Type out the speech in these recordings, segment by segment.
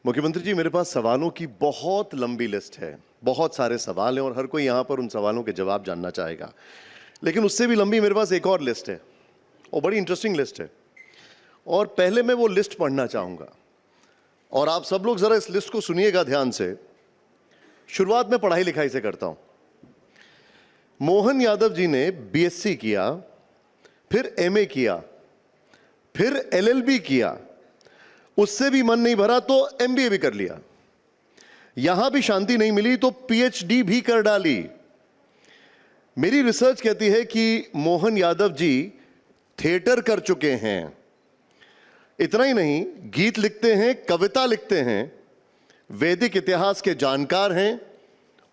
मुख्यमंत्री जी, मेरे पास सवालों की बहुत लंबी लिस्ट है। बहुत सारे सवाल हैं और हर कोई यहाँ पर उन सवालों के जवाब जानना चाहेगा। लेकिन उससे भी लंबी मेरे पास एक और लिस्ट है और बड़ी इंटरेस्टिंग लिस्ट है। और पहले मैं वो लिस्ट पढ़ना चाहूँगा और आप सब लोग ज़रा इस लिस्ट को सुनिएगा ध्यान से। शुरुआत में पढ़ाई लिखाई से करता हूँ। मोहन यादव जी ने बीएससी किया, फिर एमए किया, फिर एलएलबी किया, उससे भी मन नहीं भरा तो एमबीए भी कर लिया। यहां भी शांति नहीं मिली तो पीएचडी भी कर डाली। मेरी रिसर्च कहती है कि मोहन यादव जी थिएटर कर चुके हैं। इतना ही नहीं, गीत लिखते हैं, कविता लिखते हैं, वैदिक इतिहास के जानकार हैं,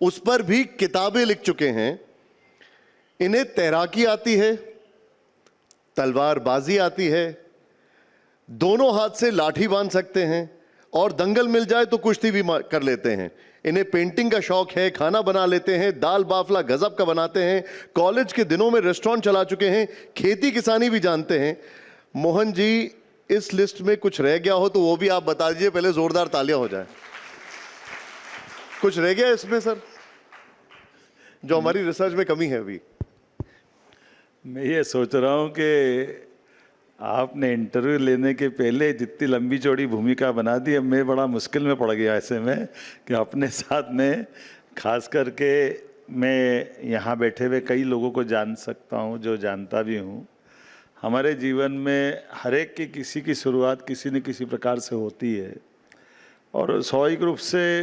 उस पर भी किताबें लिख चुके हैं। इन्हें तैराकी आती है, तलवारबाजी आती है, दोनों हाथ से लाठी बांध सकते हैं और दंगल मिल जाए तो कुश्ती भी कर लेते हैं। इन्हें पेंटिंग का शौक है, खाना बना लेते हैं, दाल बाफला गजब का बनाते हैं, कॉलेज के दिनों में रेस्टोरेंट चला चुके हैं, खेती किसानी भी जानते हैं। मोहन जी, इस लिस्ट में कुछ रह गया हो तो वो भी आप बता दीजिए, पहले जोरदार तालियां हो जाए। कुछ रह गया इसमें सर, जो हमारी रिसर्च में कमी है अभी? मैं ये सोच रहा हूँ कि आपने इंटरव्यू लेने के पहले जितनी लंबी चौड़ी भूमिका बना दी, अब मैं बड़ा मुश्किल में पड़ गया ऐसे में कि अपने साथ में खास करके मैं यहाँ बैठे हुए कई लोगों को जान सकता हूँ, जो जानता भी हूँ। हमारे जीवन में हर एक की किसी की शुरुआत किसी न किसी प्रकार से होती है और स्वाभाविक रूप से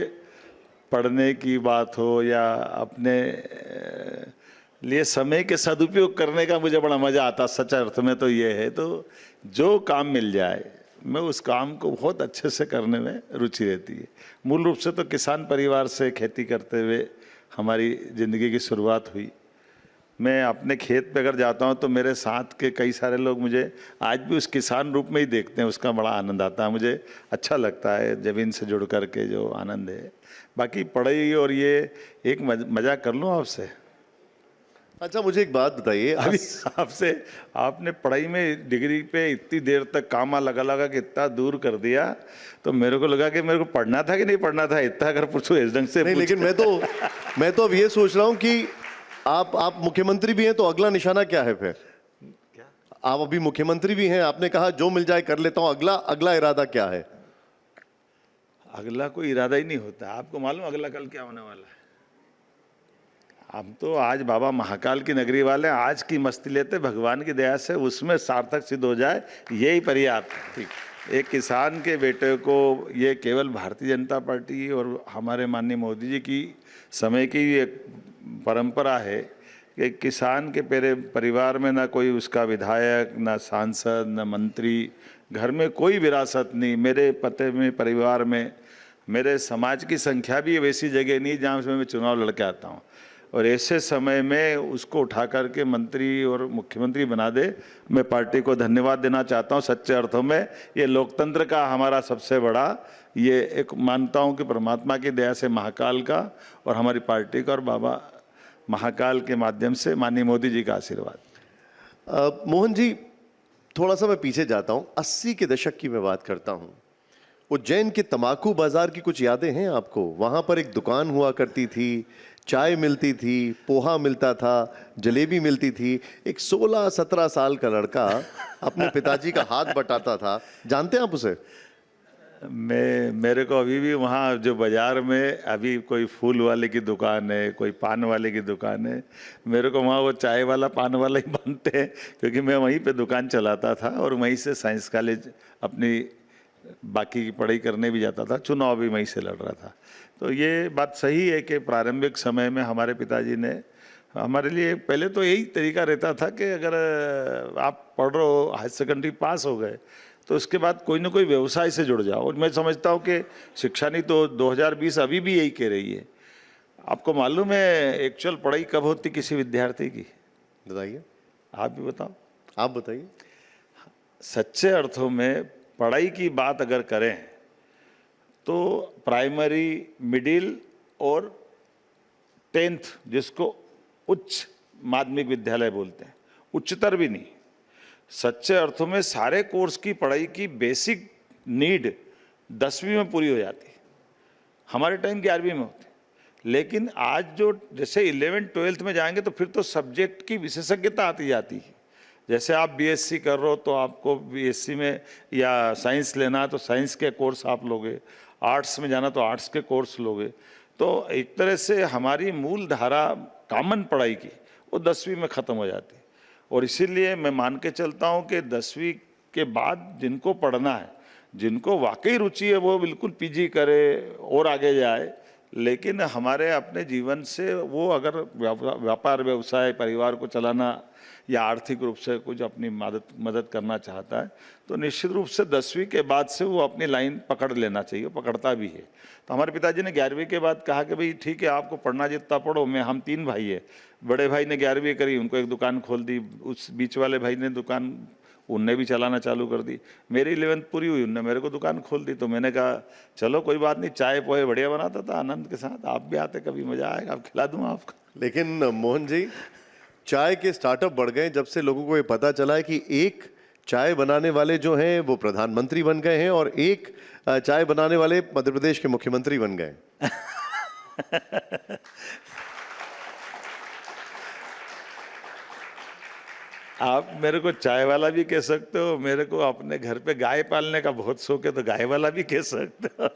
पढ़ने की बात हो या अपने लिए समय के सदुपयोग करने का मुझे बड़ा मज़ा आता। सच्चा अर्थ में तो ये है, तो जो काम मिल जाए मैं उस काम को बहुत अच्छे से करने में रुचि रहती है। मूल रूप से तो किसान परिवार से खेती करते हुए हमारी ज़िंदगी की शुरुआत हुई। मैं अपने खेत पे अगर जाता हूँ तो मेरे साथ के कई सारे लोग मुझे आज भी उस किसान रूप में ही देखते हैं। उसका बड़ा आनंद आता है, मुझे अच्छा लगता है ज़मीन से जुड़ कर के जो आनंद है। बाकी पढ़ाई और ये एक मज़ा कर लूँ आपसे। अच्छा, मुझे एक बात बताइए। अभी आपसे, आपने पढ़ाई में डिग्री पे इतनी देर तक कामा लगा के इतना दूर कर दिया तो मेरे को लगा कि मेरे को पढ़ना था कि नहीं पढ़ना था। इतना अगर पूछो इस ढंग से नहीं, लेकिन मैं तो अब ये सोच रहा हूँ कि आप मुख्यमंत्री भी हैं तो अगला निशाना क्या है फिर? आप अभी मुख्यमंत्री भी हैं, आपने कहा जो मिल जाए कर लेता हूँ, अगला इरादा क्या है? अगला कोई इरादा ही नहीं होता। आपको मालूम अगला कल क्या होने वाला है? हम तो आज बाबा महाकाल की नगरी वाले, आज की मस्ती लेते, भगवान की दया से उसमें सार्थक सिद्ध हो जाए यही पर्याप्त। ठीक, एक किसान के बेटे को ये केवल भारतीय जनता पार्टी और हमारे माननीय मोदी जी की समय की एक परंपरा है कि किसान के परिवार में ना कोई उसका विधायक, ना सांसद, ना मंत्री, घर में कोई विरासत नहीं। मेरे पते में परिवार में मेरे समाज की संख्या भी वैसी जगह नहीं जहाँ से मैं चुनाव लड़के आता हूँ और ऐसे समय में उसको उठा करके मंत्री और मुख्यमंत्री बना दे। मैं पार्टी को धन्यवाद देना चाहता हूँ। सच्चे अर्थों में ये लोकतंत्र का हमारा सबसे बड़ा ये एक मानता हूँ कि परमात्मा की दया से, महाकाल का और हमारी पार्टी का और बाबा महाकाल के माध्यम से माननीय मोदी जी का आशीर्वाद। मोहन जी, थोड़ा सा मैं पीछे जाता हूँ, 80 के दशक की मैं बात करता हूँ। उज्जैन के तमाकू बाजार की कुछ यादें हैं आपको? वहाँ पर एक दुकान हुआ करती थी, चाय मिलती थी, पोहा मिलता था, जलेबी मिलती थी। एक 16-17 साल का लड़का अपने पिताजी का हाथ बटाता था। जानते हैं आप उसे? मेरे को अभी भी वहाँ जो बाज़ार में अभी कोई फूल वाले की दुकान है, कोई पान वाले की दुकान है, मेरे को वहाँ वो चाय वाला पान वाला ही मानते हैं क्योंकि मैं वहीं पे दुकान चलाता था और वहीं से साइंस कॉलेज अपनी बाकी की पढ़ाई करने भी जाता था, चुनाव भी वहीं से लड़ रहा था। तो ये बात सही है कि प्रारंभिक समय में हमारे पिताजी ने हमारे लिए, पहले तो यही तरीका रहता था कि अगर आप पढ़ रहे हो, हायर सेकेंडरी पास हो गए तो उसके बाद कोई ना कोई व्यवसाय से जुड़ जाओ। और मैं समझता हूँ कि शिक्षा नीति तो 2020 अभी भी यही कह रही है। आपको मालूम है एक्चुअल पढ़ाई कब होती किसी विद्यार्थी की? बताइए। आप भी बताओ। आप बताइए। सच्चे अर्थों में पढ़ाई की बात अगर करें तो प्राइमरी, मिडिल और 10th, जिसको उच्च माध्यमिक विद्यालय बोलते हैं, उच्चतर भी नहीं, सच्चे अर्थों में सारे कोर्स की पढ़ाई की बेसिक नीड 10वीं में पूरी हो जाती है, हमारे टाइम 11वीं में होती। लेकिन आज जो जैसे 11th-12th में जाएंगे तो फिर तो सब्जेक्ट की विशेषज्ञता आती जाती है। जैसे आप बीएससी कर रहे हो तो आपको बीएससी में या साइंस लेना है तो साइंस के कोर्स आप लोगे, आर्ट्स में जाना तो आर्ट्स के कोर्स लोगे। तो एक तरह से हमारी मूल धारा कॉमन पढ़ाई की वो 10वीं में ख़त्म हो जाती है। और इसीलिए मैं मान के चलता हूँ कि 10वीं के बाद जिनको पढ़ना है, जिनको वाकई रुचि है, वो बिल्कुल पीजी करे और आगे जाए। लेकिन हमारे अपने जीवन से वो अगर व्यापार व्यवसाय, परिवार को चलाना या आर्थिक रूप से कुछ अपनी मदद करना चाहता है तो निश्चित रूप से 10वीं के बाद से वो अपनी लाइन पकड़ लेना चाहिए, पकड़ता भी है। तो हमारे पिताजी ने 11वीं के बाद कहा कि भाई ठीक है, आपको पढ़ना जितना पढ़ो। हम 3 भाई है, बड़े भाई ने 11वीं करी, उनको एक दुकान खोल दी। उस बीच वाले भाई ने दुकान उनने भी चलाना चालू कर दी। मेरी 11th पूरी हुई, उनने मेरे को दुकान खोल दी। तो मैंने कहा चलो कोई बात नहीं, चाय पोहे बढ़िया बनाता था आनंद के साथ, आप भी आते, कभी मजा आएगा, आप खिला दूंगा आपको। लेकिन मोहन जी, चाय के स्टार्टअप बढ़ गए जब से लोगों को ये पता चला है कि एक चाय बनाने वाले जो हैं वो प्रधानमंत्री बन गए हैं और एक चाय बनाने वाले मध्य प्रदेश के मुख्यमंत्री बन गए। आप मेरे को चाय वाला भी कह सकते हो, मेरे को अपने घर पे गाय पालने का बहुत शौक है तो गाय वाला भी कह सकते हो।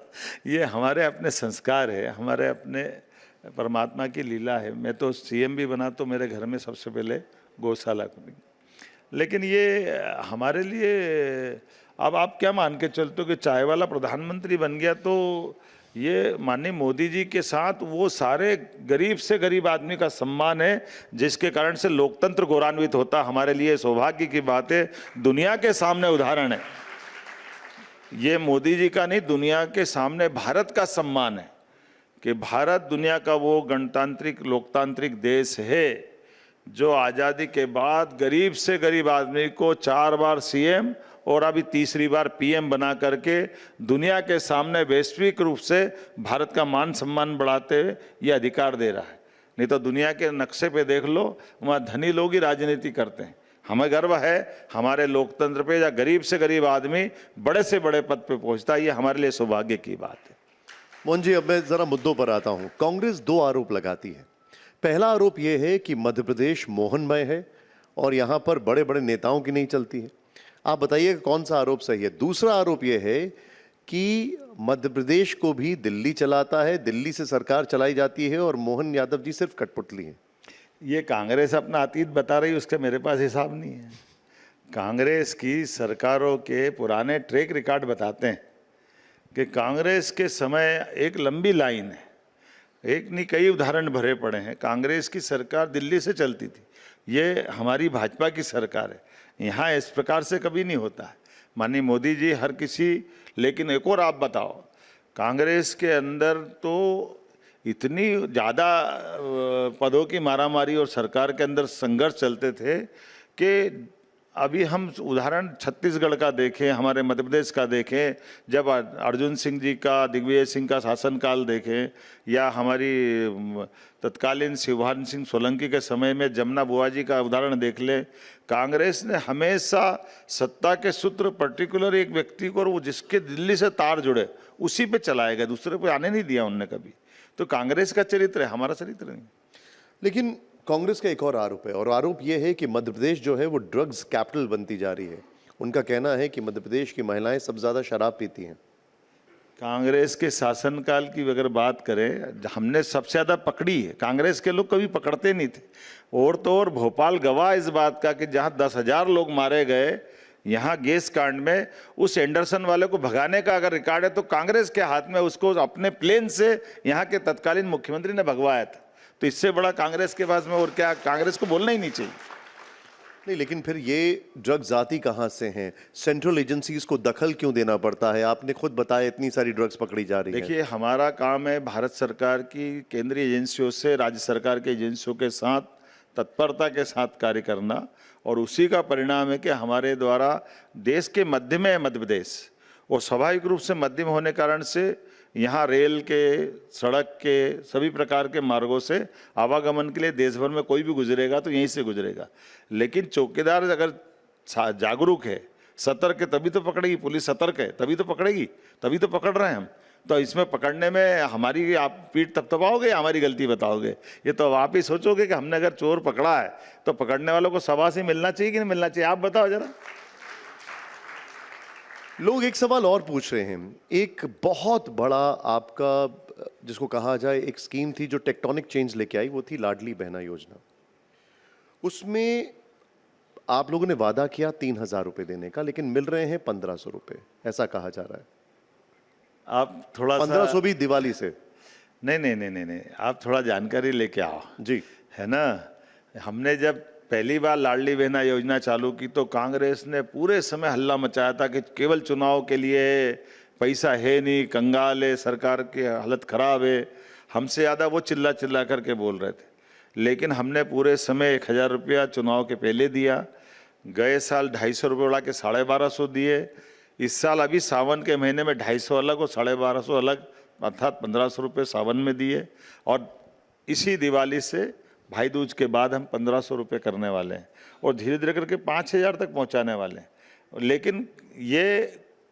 ये हमारे अपने संस्कार है, हमारे अपने परमात्मा की लीला है। मैं तो सीएम भी बना तो मेरे घर में सबसे पहले गौशाला खुली। लेकिन ये हमारे लिए, अब आप क्या मान के चलते हो कि चाय वाला प्रधानमंत्री बन गया तो ये माननीय मोदी जी के साथ वो सारे गरीब से गरीब आदमी का सम्मान है, जिसके कारण से लोकतंत्र गौरवान्वित होता। हमारे लिए सौभाग्य की बात है, दुनिया के सामने उदाहरण है। ये मोदी जी का नहीं, दुनिया के सामने भारत का सम्मान है कि भारत दुनिया का वो गणतांत्रिक लोकतांत्रिक देश है जो आज़ादी के बाद गरीब से गरीब आदमी को 4 बार सीएम और अभी तीसरी बार पीएम बना करके दुनिया के सामने वैश्विक रूप से भारत का मान सम्मान बढ़ाते हुए ये अधिकार दे रहा है। नहीं तो दुनिया के नक्शे पे देख लो, वहाँ धनी लोग ही राजनीति करते हैं। हमें गर्व है हमारे लोकतंत्र पे, या गरीब से गरीब आदमी बड़े से बड़े पद पे पहुँचता है, ये हमारे लिए सौभाग्य की बात है। मोहन जी, अब मैं जरा मुद्दों पर आता हूँ। कांग्रेस 2 आरोप लगाती है। पहला आरोप यह है कि मध्य प्रदेश मोहनमय है और यहाँ पर बड़े बड़े नेताओं की नहीं चलती है। आप बताइए कौन सा आरोप सही है। दूसरा आरोप यह है कि मध्य प्रदेश को भी दिल्ली चलाता है, दिल्ली से सरकार चलाई जाती है और मोहन यादव जी सिर्फ कठपुतली हैं। ये कांग्रेस अपना अतीत बता रही है, उसका मेरे पास हिसाब नहीं है। कांग्रेस की सरकारों के पुराने ट्रैक रिकॉर्ड बताते हैं कि कांग्रेस के समय एक लंबी लाइन है, एक नहीं कई उदाहरण भरे पड़े हैं। कांग्रेस की सरकार दिल्ली से चलती थी, ये हमारी भाजपा की सरकार है। यहाँ इस प्रकार से कभी नहीं होता है। माननीय मोदी जी हर किसी, लेकिन एक और आप बताओ, कांग्रेस के अंदर तो इतनी ज़्यादा पदों की मारामारी और सरकार के अंदर संघर्ष चलते थे कि अभी हम उदाहरण छत्तीसगढ़ का देखें, हमारे मध्य प्रदेश का देखें, जब अर्जुन सिंह जी का, दिग्विजय सिंह का शासनकाल देखें, या हमारी तत्कालीन शिवभान सिंह सोलंकी के समय में जमुना बुआ जी का उदाहरण देख लें। कांग्रेस ने हमेशा सत्ता के सूत्र पर्टिकुलर एक व्यक्ति को, और वो जिसके दिल्ली से तार जुड़े उसी पे चलाए गए, दूसरे पे आने नहीं दिया उनने कभी। तो कांग्रेस का चरित्र है, हमारा चरित्र नहीं। लेकिन कांग्रेस का एक और आरोप है, और आरोप यह है कि मध्य प्रदेश जो है वो ड्रग्स कैपिटल बनती जा रही है। उनका कहना है कि मध्य प्रदेश की महिलाएं सब ज़्यादा शराब पीती हैं। कांग्रेस के शासनकाल की अगर बात करें, हमने सबसे ज़्यादा पकड़ी है। कांग्रेस के लोग कभी पकड़ते नहीं थे। और तो और भोपाल गवाह इस बात का कि जहाँ 10,000 लोग मारे गए यहाँ गैस कांड में, उस एंडरसन वाले को भगाने का अगर रिकॉर्ड है तो कांग्रेस के हाथ में, उसको अपने प्लेन से यहाँ के तत्कालीन मुख्यमंत्री ने भगवाया था। तो इससे बड़ा कांग्रेस के पास में और क्या, कांग्रेस को बोलना ही नहीं चाहिए। नहीं, लेकिन फिर ये ड्रग्स आती कहाँ से हैं? सेंट्रल एजेंसीज को दखल क्यों देना पड़ता है? आपने खुद बताया इतनी सारी ड्रग्स पकड़ी जा रही है। देखिए, हमारा काम है भारत सरकार की केंद्रीय एजेंसियों से राज्य सरकार के एजेंसियों के साथ तत्परता के साथ कार्य करना, और उसी का परिणाम है कि हमारे द्वारा देश के मध्य में है मध्य प्रदेश, और स्वाभाविक रूप से मध्य में होने कारण से यहाँ रेल के, सड़क के, सभी प्रकार के मार्गों से आवागमन के लिए देश भर में कोई भी गुजरेगा तो यहीं से गुजरेगा। लेकिन चौकीदार अगर जागरूक है सतर्क है तभी तो पकड़ेगी पुलिस, सतर्क है तभी तो पकड़ेगी, तभी तो पकड़ रहे हैं हम। तो इसमें पकड़ने में हमारी आप पीठ थपथपाओगे या हमारी गलती बताओगे? ये तो आप ही सोचोगे कि हमने अगर चोर पकड़ा है तो पकड़ने वालों को शाबाशी मिलना चाहिए कि नहीं मिलना चाहिए, आप बताओ जरा। लोग एक सवाल और पूछ रहे हैं, एक बहुत बड़ा आपका जिसको कहा जाए एक स्कीम थी जो टेक्टोनिक चेंज लेके आई, वो थी लाडली बहना योजना। उसमें आप लोगों ने वादा किया 3,000 रुपए देने का, लेकिन मिल रहे हैं 1,500 रुपए, ऐसा कहा जा रहा है। आप थोड़ा 1,500 भी दिवाली से? नहीं, आप थोड़ा जानकारी लेके आओ जी। है ना। हमने जब पहली बार लाडली बहना योजना चालू की तो कांग्रेस ने पूरे समय हल्ला मचाया था कि केवल चुनाव के लिए, पैसा है नहीं, कंगाल है, सरकार की हालत खराब है। हमसे ज़्यादा वो चिल्ला चिल्ला करके बोल रहे थे। लेकिन हमने पूरे समय 1,000 रुपया चुनाव के पहले दिया, गए साल 250 रुपये उड़ा के 1,250 दिए, इस साल अभी सावन के महीने में 250 अलग और 1,250 अलग, अर्थात 1,500 रुपये सावन में दिए। और इसी दिवाली से भाई दूज के बाद हम 1,500 रुपये करने वाले हैं और धीरे धीरे करके 5,000 तक पहुंचाने वाले हैं। लेकिन ये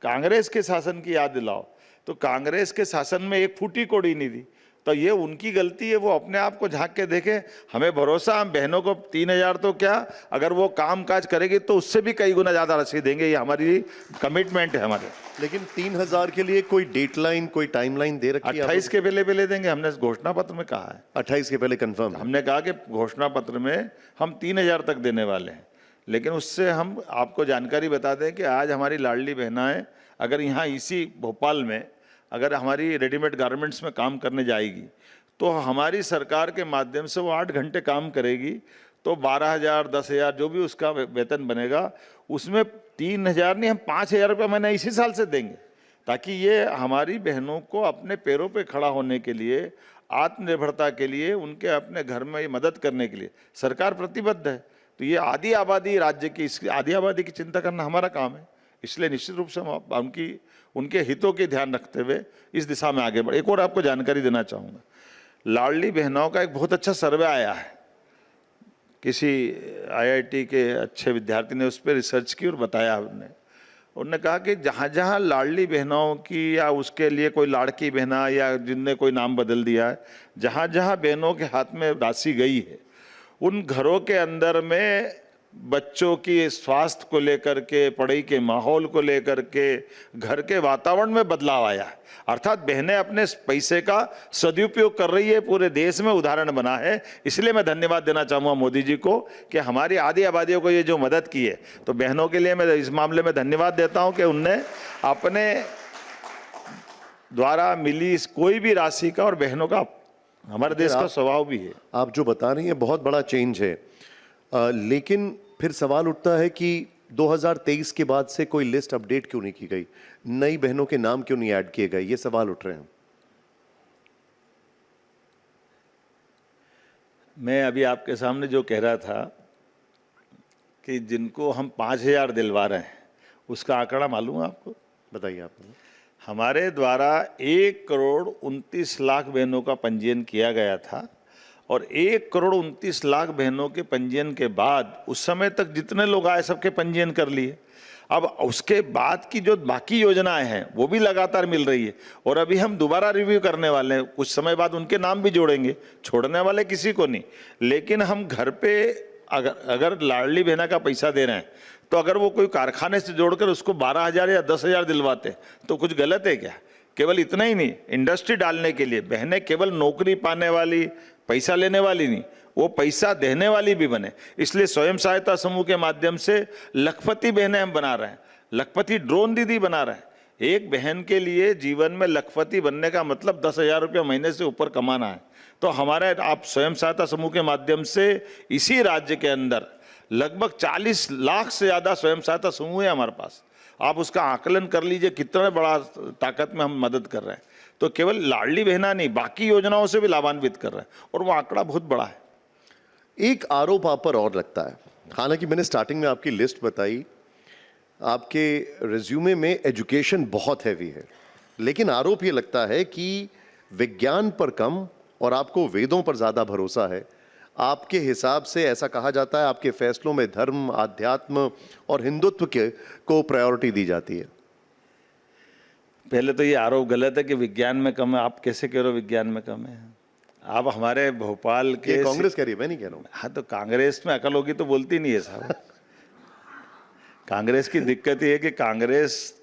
कांग्रेस के शासन की याद दिलाओ तो कांग्रेस के शासन में एक फूटी कौड़ी नहीं दी, तो ये उनकी गलती है। वो अपने आप को झांक के देखें। हमें भरोसा, हम बहनों को 3,000 तो क्या, अगर वो काम काज करेगी तो उससे भी कई गुना ज़्यादा राशि देंगे, ये हमारी कमिटमेंट है हमारे। लेकिन 3,000 के लिए कोई डेडलाइन, कोई टाइमलाइन दे रखी है? 28 के पहले देंगे, हमने घोषणा पत्र में कहा है। 28 के पहले कंफर्म? हमने कहा कि घोषणा पत्र में हम 3,000 तक देने वाले हैं। लेकिन उससे हम आपको जानकारी बता दें कि आज हमारी लाडली बहनाएं अगर यहाँ इसी भोपाल में अगर हमारी रेडीमेड गारमेंट्स में काम करने जाएगी तो हमारी सरकार के माध्यम से वो 8 घंटे काम करेगी तो 12,000, 10,000 जो भी उसका वेतन बनेगा उसमें 3,000 नहीं, हम 5,000 रुपये महीना इसी साल से देंगे, ताकि ये हमारी बहनों को अपने पैरों पे खड़ा होने के लिए, आत्मनिर्भरता के लिए, उनके अपने घर में मदद करने के लिए सरकार प्रतिबद्ध है। तो ये आधी आबादी राज्य की, इस आधी आबादी की चिंता करना हमारा काम है। इसलिए निश्चित रूप से हम उनके हितों के ध्यान रखते हुए इस दिशा में आगे बढ़े। एक और आपको जानकारी देना चाहूँगा, लाडली बहनों का एक बहुत अच्छा सर्वे आया है, किसी IIT के अच्छे विद्यार्थी ने उस पर रिसर्च की और बताया उन्होंने कहा कि जहाँ जहाँ लाडली बहनों की या उसके लिए कोई लाड़की बहना या जिनने कोई नाम बदल दिया है, जहाँ जहाँ बहनों के हाथ में राशि गई है उन घरों के अंदर में बच्चों की स्वास्थ्य को लेकर के, पढ़ाई के माहौल को लेकर के, घर के वातावरण में बदलाव आया है। अर्थात बहनें अपने पैसे का सदुपयोग कर रही है, पूरे देश में उदाहरण बना है। इसलिए मैं धन्यवाद देना चाहूँगा मोदी जी को कि हमारी आधी आबादियों को ये जो मदद की है, तो बहनों के लिए मैं इस मामले में धन्यवाद देता हूँ कि उनने अपने द्वारा मिली कोई भी राशि का, और बहनों का हमारे देश का स्वभाव भी है। आप जो बता रही हैं बहुत बड़ा चेंज है, लेकिन फिर सवाल उठता है कि 2023 के बाद से कोई लिस्ट अपडेट क्यों नहीं की गई, नई बहनों के नाम क्यों नहीं ऐड किए गए, ये सवाल उठ रहे हैं। मैं अभी आपके सामने जो कह रहा था कि जिनको हम 5,000 दिलवा रहे हैं उसका आंकड़ा मालूम है आपको? बताइए आप। हमारे द्वारा 1,29,00,000 बहनों का पंजीयन किया गया था और 1,29,00,000 बहनों के पंजीयन के बाद उस समय तक जितने लोग आए सबके पंजीयन कर लिए। अब उसके बाद की जो बाकी योजनाएं हैं वो भी लगातार मिल रही है और अभी हम दोबारा रिव्यू करने वाले हैं, कुछ समय बाद उनके नाम भी जोड़ेंगे, छोड़ने वाले किसी को नहीं। लेकिन हम घर पे अगर लाडली बहना का पैसा दे रहे हैं तो अगर वो कोई कारखाने से जोड़कर उसको 12,000 या 10,000 दिलवाते तो कुछ गलत है क्या? केवल इतना ही नहीं, इंडस्ट्री डालने के लिए बहनें केवल नौकरी पाने वाली, पैसा लेने वाली नहीं, वो पैसा देने वाली भी बने। इसलिए स्वयं सहायता समूह के माध्यम से लखपति बहनें हम बना रहे हैं, लखपति ड्रोन दीदी बना रहे हैं। एक बहन के लिए जीवन में लखपति बनने का मतलब 10,000 रुपये महीने से ऊपर कमाना है। तो हमारे आप स्वयं सहायता समूह के माध्यम से इसी राज्य के अंदर लगभग 40 लाख से ज़्यादा स्वयं सहायता समूह है हमारे पास। आप उसका आकलन कर लीजिए कितना बड़ा ताकत में हम मदद कर रहे हैं। तो केवल लाडली बहना नहीं, बाकी योजनाओं से भी लाभान्वित कर रहे हैं और वो आंकड़ा बहुत बड़ा है। एक आरोप आप पर और लगता है, हालांकि मैंने स्टार्टिंग में आपकी लिस्ट बताई, आपके रिज्यूमे में एजुकेशन बहुत हैवी है, लेकिन आरोप ये लगता है कि विज्ञान पर कम और आपको वेदों पर ज़्यादा भरोसा है। आपके हिसाब से ऐसा कहा जाता है आपके फैसलों में धर्म, आध्यात्म और हिंदुत्व के को प्रायोरिटी दी जाती है। पहले तो ये आरोप गलत है कि विज्ञान में कम है। आप कैसे कह रहे हो विज्ञान में कम है? आप हमारे भोपाल के ये कांग्रेस कह रही है, मैं नहीं कह रहा हूँ। हाँ, तो कांग्रेस में अकल होगी तो बोलती नहीं है साहब। कांग्रेस की दिक्कत ये है कि कांग्रेस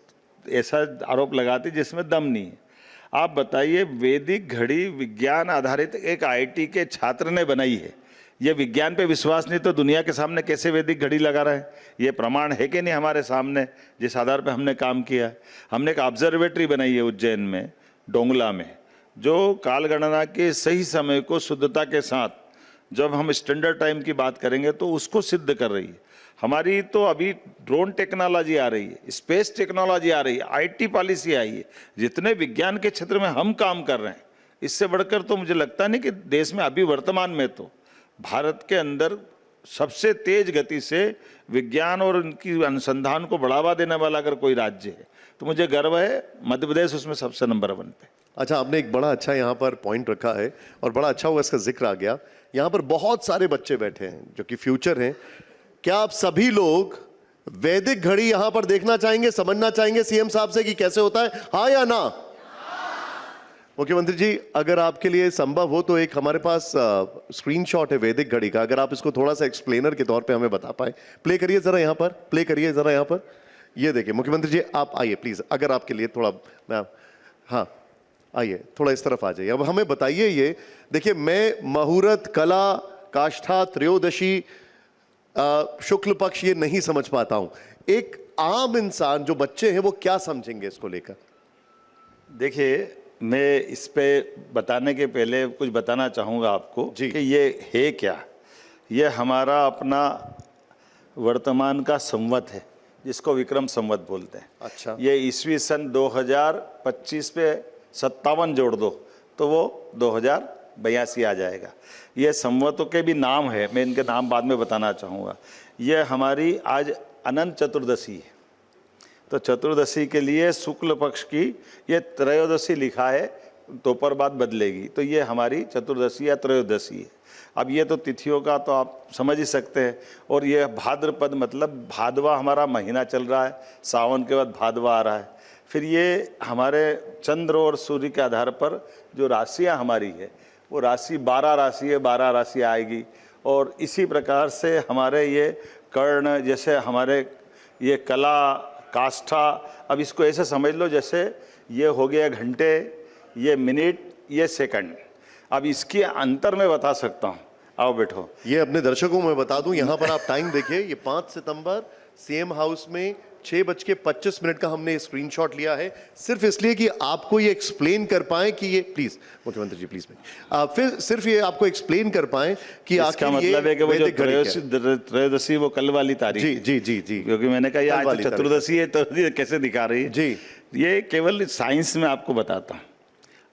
ऐसा आरोप लगाती जिसमें दम नहीं है। आप बताइए, वैदिक घड़ी विज्ञान आधारित एक आईआईटी के छात्र ने बनाई है। ये विज्ञान पे विश्वास नहीं तो दुनिया के सामने कैसे वैदिक घड़ी लगा रहे हैं? ये प्रमाण है कि नहीं हमारे सामने, जिस आधार पे हमने काम किया है? हमने एक ऑब्जर्वेटरी बनाई है उज्जैन में, डोंगला में, जो काल गणना के सही समय को शुद्धता के साथ, जब हम स्टैंडर्ड टाइम की बात करेंगे तो उसको सिद्ध कर रही है। हमारी तो अभी ड्रोन टेक्नोलॉजी आ रही है, स्पेस टेक्नोलॉजी आ रही है, आईटी पॉलिसी आई है। जितने विज्ञान के क्षेत्र में हम काम कर रहे हैं, इससे बढ़कर तो मुझे लगता नहीं कि देश में अभी वर्तमान में तो भारत के अंदर सबसे तेज गति से विज्ञान और उनकी अनुसंधान को बढ़ावा देने वाला अगर कोई राज्य है तो मुझे गर्व है, मध्य प्रदेश उसमें सबसे नंबर 1 पे। अच्छा, आपने एक बड़ा अच्छा यहाँ पर पॉइंट रखा है और बड़ा अच्छा हुआ इसका जिक्र आ गया। यहाँ पर बहुत सारे बच्चे बैठे हैं जो कि फ्यूचर हैं। क्या आप सभी लोग वैदिक घड़ी यहाँ पर देखना चाहेंगे, समझना चाहेंगे सीएम साहब से कि कैसे होता है, हाँ या ना? मुख्यमंत्री जी, अगर आपके लिए संभव हो तो एक हमारे पास स्क्रीनशॉट है वैदिक घड़ी का, अगर आप इसको थोड़ा सा एक्सप्लेनर के तौर पे हमें बता पाए। प्ले करिए जरा यहाँ पर, प्ले करिए जरा यहाँ पर। ये देखिए मुख्यमंत्री जी, आप आइए प्लीज, अगर आपके लिए थोड़ा, मैं, हाँ आइए थोड़ा इस तरफ आ जाइए। अब हमें बताइए, ये देखिए, मैं मुहूर्त, कला, काष्ठा, त्रयोदशी, शुक्ल पक्ष ये नहीं समझ पाता हूं। एक आम इंसान, जो बच्चे हैं, वो क्या समझेंगे इसको लेकर? देखिए, मैं इस पे बताने के पहले कुछ बताना चाहूँगा आपको कि ये है क्या। ये हमारा अपना वर्तमान का संवत है, जिसको विक्रम संवत बोलते हैं। अच्छा। ये ईस्वी सन 2025 पे 57 जोड़ दो तो वो 2082 आ जाएगा। ये संवतों के भी नाम है, मैं इनके नाम बाद में बताना चाहूँगा। ये हमारी आज अनंत चतुर्दशी है, तो चतुर्दशी के लिए शुक्ल पक्ष की ये त्रयोदशी लिखा है, दोपहर बाद बदलेगी, तो ये हमारी चतुर्दशी या त्रयोदशी है। अब ये तो तिथियों का तो आप समझ ही सकते हैं। और ये भाद्रपद, मतलब भादवा हमारा महीना चल रहा है, सावन के बाद भादवा आ रहा है। फिर ये हमारे चंद्र और सूर्य के आधार पर जो राशियाँ हमारी है, वो राशि 12 राशि है, 12 राशि आएगी। और इसी प्रकार से हमारे ये कर्ण, जैसे हमारे ये कला, काष्ठा, अब इसको ऐसे समझ लो जैसे ये हो गया घंटे, ये मिनट, ये सेकंड। अब इसके अंतर मैं बता सकता हूँ, आओ बैठो। ये अपने दर्शकों में बता दूं, यहाँ पर आप टाइम देखिए, ये 5 सितंबर सीएम हाउस में 6:25 का हमने स्क्रीनशॉट लिया है, सिर्फ इसलिए कि आपको ये एक्सप्लेन कर पाएं कि ये, प्लीज मुख्यमंत्री जी प्लीज, फिर सिर्फ ये आपको एक्सप्लेन कर पाएं कि इसका मतलब है कि वो जो त्रयोदशी वो कल वाली तारीख। जी जी जी जी, क्योंकि मैंने कहा ये आज तो चतुर्दशी है, तो ये कैसे दिखा रही है जी। ये केवल साइंस में आपको बताता हूँ।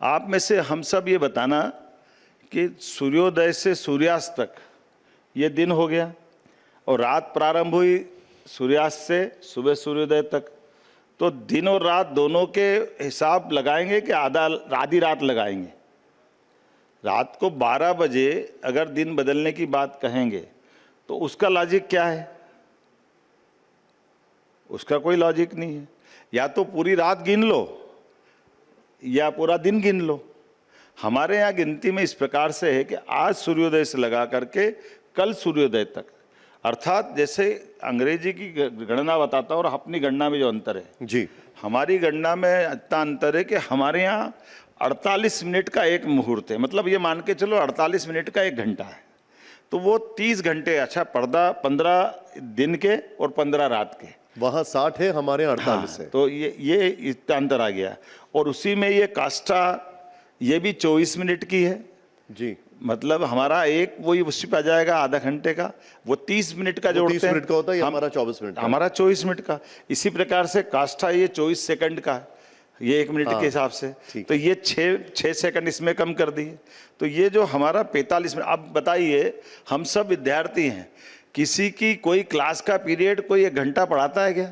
आप में से हम सब ये बताना कि सूर्योदय से सूर्यास्त तक ये दिन हो गया, और रात प्रारंभ हुई सूर्यास्त से सुबह सूर्योदय तक, तो दिन और रात दोनों के हिसाब लगाएंगे कि आधी रात लगाएंगे। रात को 12 बजे अगर दिन बदलने की बात कहेंगे तो उसका लॉजिक क्या है? उसका कोई लॉजिक नहीं है। या तो पूरी रात गिन लो या पूरा दिन गिन लो। हमारे यहाँ गिनती में इस प्रकार से है कि आज सूर्योदय से लगा करके कल सूर्योदय तक, अर्थात जैसे अंग्रेजी की गणना बताता हूँ और अपनी गणना में जो अंतर है जी, हमारी गणना में इतना अंतर है कि हमारे यहाँ 48 मिनट का एक मुहूर्त है, मतलब ये मान के चलो 48 मिनट का 1 घंटा है, तो वो 30 घंटे। अच्छा, पर्दा 15 दिन के और 15 रात के, वहाँ 60 है, हमारे यहाँ 48 है। तो ये इतना अंतर आ गया। और उसी में ये काष्ठा, ये भी 24 मिनट की है जी, मतलब हमारा एक वही उसी पे आ जाएगा आधा घंटे का, वो 30 मिनट का जोड़ते हैं। 30 मिनट का होता है, हमारा 24 मिनट, हमारा 24 मिनट का। इसी प्रकार से काष्ठा ये 24 सेकंड का, ये 1 मिनट के हिसाब से, तो ये 6 सेकंड इसमें कम कर दिए, तो ये जो हमारा 45 मिनट। अब बताइए, हम सब विद्यार्थी हैं, किसी की कोई क्लास का पीरियड कोई 1 घंटा पढ़ाता है क्या?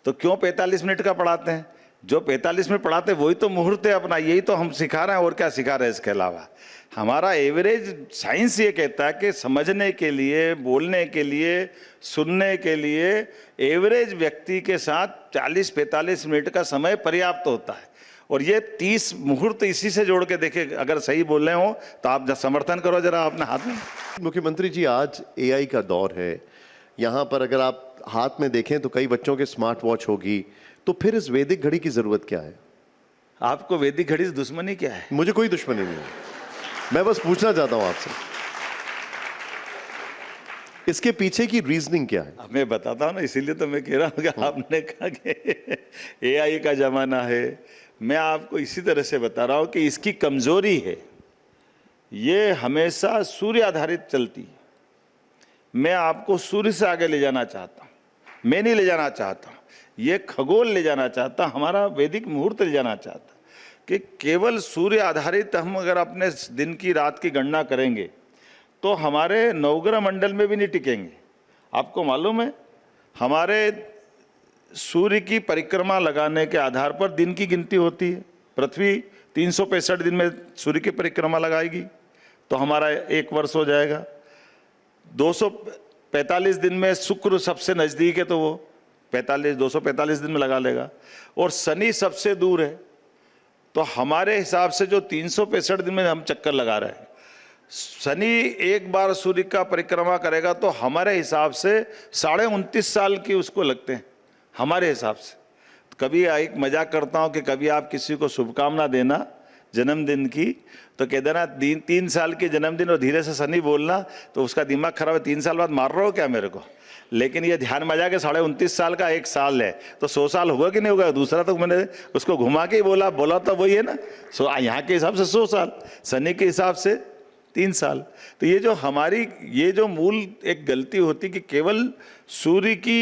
तो क्यों 45 मिनट का पढ़ाते हैं? जो 45 में पढ़ाते वही तो मुहूर्त है अपना, यही तो हम सिखा रहे हैं, और क्या सिखा रहे हैं इसके अलावा। हमारा एवरेज साइंस ये कहता है कि समझने के लिए, बोलने के लिए, सुनने के लिए एवरेज व्यक्ति के साथ 40-45 मिनट का समय पर्याप्त होता है। और ये 30 मुहूर्त इसी से जोड़ के देखे, अगर सही बोल रहे हो तो आप समर्थन करो जरा अपने हाथ में। मुख्यमंत्री जी, आज एआई का दौर है, यहाँ पर अगर आप हाथ में देखें तो कई बच्चों के स्मार्ट वॉच होगी, तो फिर इस वैदिक घड़ी की जरूरत क्या है? आपको वैदिक घड़ी से दुश्मनी क्या है? मुझे कोई दुश्मनी नहीं है, मैं बस पूछना चाहता हूं आपसे, इसके पीछे की रीजनिंग क्या है? मैं बताता हूँ ना, इसीलिए तो मैं कह रहा हूँ कि आपने कहा कि एआई का जमाना है। मैं आपको इसी तरह से बता रहा हूँ कि इसकी कमजोरी है, ये हमेशा सूर्य आधारित चलती है। मैं आपको सूर्य से आगे ले जाना चाहता हूँ, मैं नहीं ले जाना चाहता, ये खगोल ले जाना चाहता, हमारा वैदिक मुहूर्त ले जाना चाहता कि केवल सूर्य आधारित हम अगर अपने दिन की रात की गणना करेंगे तो हमारे नवग्रह मंडल में भी नहीं टिकेंगे। आपको मालूम है, हमारे सूर्य की परिक्रमा लगाने के आधार पर दिन की गिनती होती है। पृथ्वी 365 दिन में सूर्य की परिक्रमा लगाएगी तो हमारा 1 वर्ष हो जाएगा। 245 दिन में शुक्र सबसे नज़दीक है तो वो 245 दिन में लगा लेगा। और शनि सबसे दूर है, तो हमारे हिसाब से जो 365 दिन में हम चक्कर लगा रहे हैं, शनि एक बार सूर्य का परिक्रमा करेगा तो हमारे हिसाब से 29.5 साल की उसको लगते हैं हमारे हिसाब से। तो कभी एक मजाक करता हूँ कि कभी आप किसी को शुभकामना देना जन्मदिन की तो कह देना 3 साल की जन्मदिन और धीरे से शनि बोलना, तो उसका दिमाग खराब है, 3 साल बाद मार रहे हो क्या मेरे को। लेकिन ये ध्यान में आ जाए कि 29.5 साल का 1 साल है तो 100 साल होगा कि नहीं होगा। दूसरा तो मैंने उसको घुमा के ही बोला तो वही है ना, यहाँ के हिसाब से 100 साल, शनि के हिसाब से 3 साल। तो ये जो हमारी ये जो मूल एक गलती होती कि केवल सूर्य की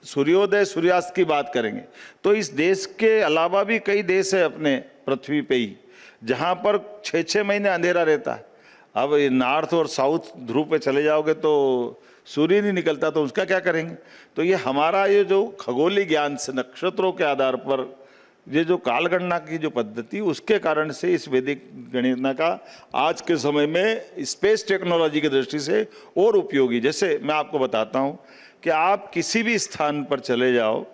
सूर्योदय सूर्यास्त की बात करेंगे, तो इस देश के अलावा भी कई देश है अपने पृथ्वी पे ही जहाँ पर 6-6 महीने अंधेरा रहता है। अब नॉर्थ और साउथ ध्रुव पे चले जाओगे तो सूर्य नहीं निकलता, तो उसका क्या करेंगे। तो ये हमारा ये जो खगोलीय ज्ञान से नक्षत्रों के आधार पर ये जो कालगणना की जो पद्धति, उसके कारण से इस वैदिक गणना का आज के समय में स्पेस टेक्नोलॉजी की दृष्टि से और उपयोगी। जैसे मैं आपको बताता हूँ कि आप किसी भी स्थान पर चले जाओ,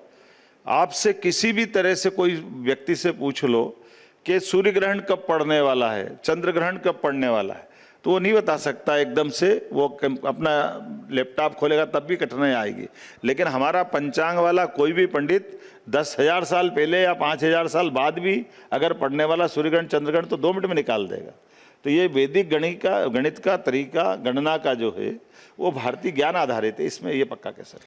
आपसे किसी भी तरह से कोई व्यक्ति से पूछ लो कि सूर्य ग्रहण कब पड़ने वाला है, चंद्र ग्रहण कब पड़ने वाला है, तो वो नहीं बता सकता एकदम से। वो अपना लैपटॉप खोलेगा तब भी कठिनाई आएगी। लेकिन हमारा पंचांग वाला कोई भी पंडित 10,000 साल पहले या 5,000 साल बाद भी अगर पढ़ने वाला सूर्यग्रहण चंद्रग्रहण तो 2 मिनट में निकाल देगा। तो ये वैदिक गणित का तरीका, गणना का जो है वो भारतीय ज्ञान आधारित है, इसमें ये पक्का कह सकते हैं।